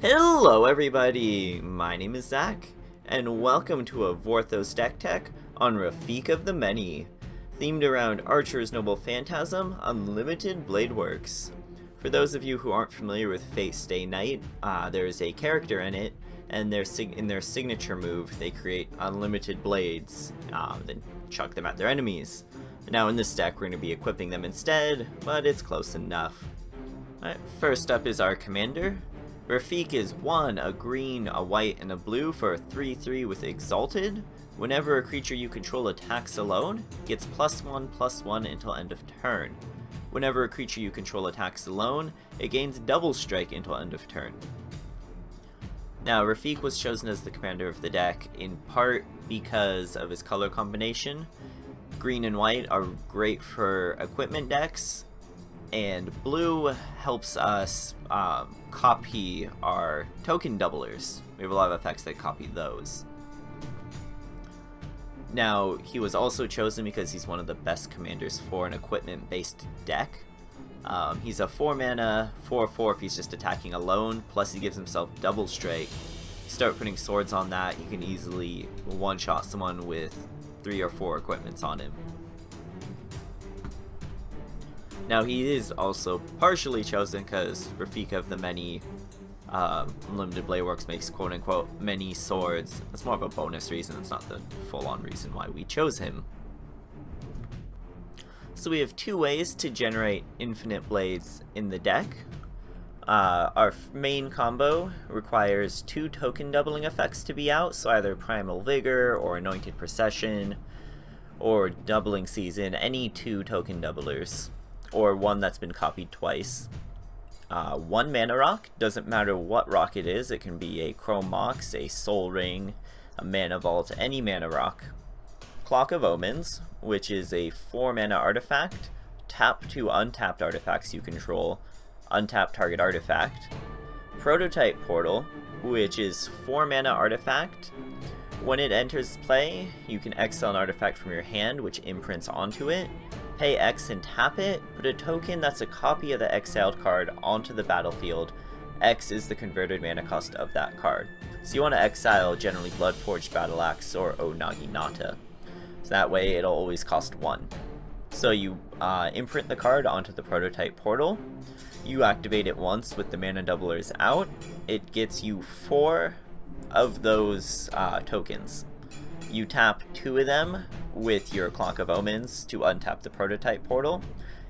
Hello everybody, my name is Zach, and welcome to a Vorthos deck tech on Rafiq of the Many, themed around Archer's Noble Phantasm Unlimited Blade Works. For those of you who aren't familiar with Fate Stay Night, there is a character in it, and in their signature move they create unlimited blades, then chuck them at their enemies. Now in this deck we're going to be equipping them instead, but it's close enough. Alright, first up is our commander. Rafiq is 1, a green, a white, and a blue for a 3/3 with Exalted. Whenever a creature you control attacks alone, gets +1/+1 until end of turn. Whenever a creature you control attacks alone, it gains double strike until end of turn. Now, Rafiq was chosen as the commander of the deck in part because of his color combination. Green and white are great for equipment decks, and blue helps us copy our token doublers. We have a lot of effects that copy those. Now, he was also chosen because he's one of the best commanders for an equipment-based deck. He's a 4 mana, 4/4 if he's just attacking alone, plus he gives himself double strike. Start putting swords on that, you can easily one-shot someone with 3 or 4 equipments on him. Now he is also partially chosen because Rafiq of the Many Unlimited Blade Works makes quote-unquote many swords. It's more of a bonus reason, it's not the full-on reason why we chose him. So we have 2 ways to generate infinite blades in the deck. Our main combo requires 2 token doubling effects to be out, so either Primal Vigor or Anointed Procession or Doubling Season, any 2 token doublers, or one that's been copied twice. 1 mana rock, doesn't matter what rock it is, it can be a Chrome Mox, a Soul Ring, a Mana Vault, any mana rock. Clock of Omens, which is a 4 mana artifact, tap 2 untapped artifacts you control, untap target artifact. Prototype Portal, which is 4 mana artifact. When it enters play, you can exile an artifact from your hand which imprints onto it. Pay X and tap it, put a token that's a copy of the exiled card onto the battlefield. X is the converted mana cost of that card. So you want to exile generally Bloodforged Battle Axe or O Naginata. So that way it'll always cost 1. So you imprint the card onto the Prototype Portal. You activate it once with the mana doublers out. It gets you 4 of those tokens. You tap 2 of them with your Clock of Omens to untap the Prototype Portal,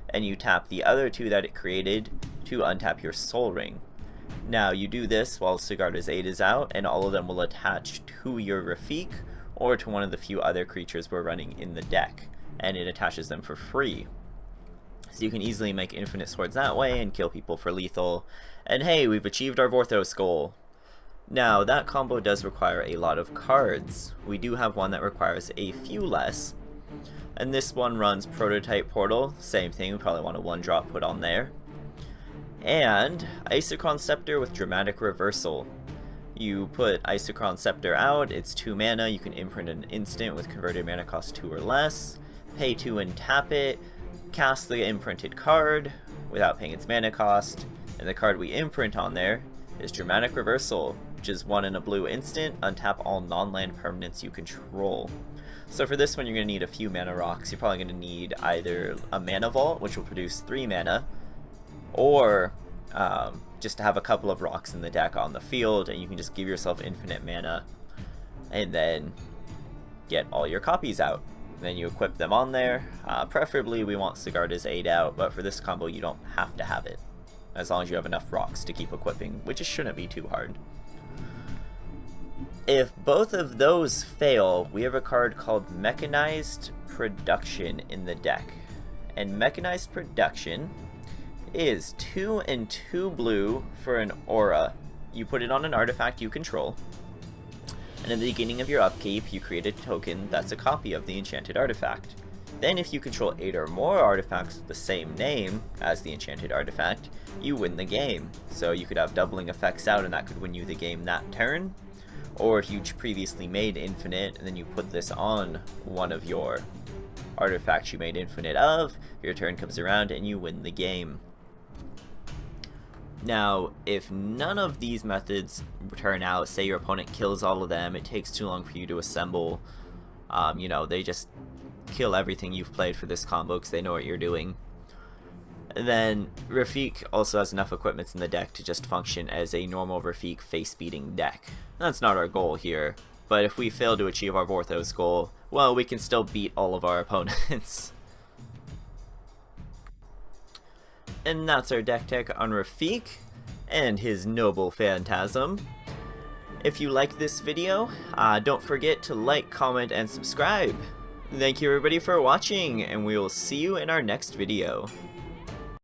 and you tap the other 2 that it created to untap your Soul Ring. Now you do this while Sigarda's Aid is out, and all of them will attach to your Rafiq or to one of the few other creatures we're running in the deck, and it attaches them for free. So you can easily make infinite swords that way and kill people for lethal, and hey, we've achieved our Vorthos goal. Now, that combo does require a lot of cards. We do have one that requires a few less, and this one runs Prototype Portal, same thing, we probably want a 1-drop put on there. And Isochron Scepter with Dramatic Reversal. You put Isochron Scepter out, it's 2 mana, you can imprint an instant with converted mana cost 2 or less, pay 2 and tap it, cast the imprinted card without paying its mana cost, and the card we imprint on there is Dramatic Reversal, which is 1 in a blue instant, untap all non-land permanents you control. So for this one you're going to need a few mana rocks. You're probably going to need either a Mana Vault, which will produce 3 mana, or just to have a couple of rocks in the deck on the field, and you can just give yourself infinite mana, and then get all your copies out. Then you equip them on there. Preferably we want Sigarda's Aid out, but for this combo you don't have to have it, as long as you have enough rocks to keep equipping, which it shouldn't be too hard. If both of those fail, we have a card called Mechanized Production in the deck. And Mechanized Production is 2 and 2 blue for an aura. You put it on an artifact you control, and at the beginning of your upkeep, you create a token that's a copy of the enchanted artifact. Then if you control 8 or more artifacts with the same name as the enchanted artifact, you win the game. So you could have doubling effects out and that could win you the game that turn. Or if you previously made infinite and then you put this on one of your artifacts you made infinite of, your turn comes around and you win the game. Now, if none of these methods turn out, say your opponent kills all of them, it takes too long for you to assemble, you know, they just kill everything you've played for this combo because they know what you're doing. And then Rafiq also has enough equipments in the deck to just function as a normal Rafiq face-beating deck. That's not our goal here, but if we fail to achieve our Vorthos goal, well, we can still beat all of our opponents. And that's our deck tech on Rafiq and his noble Phantasm. If you like this video, don't forget to like, comment, and subscribe. Thank you everybody for watching, and we will see you in our next video.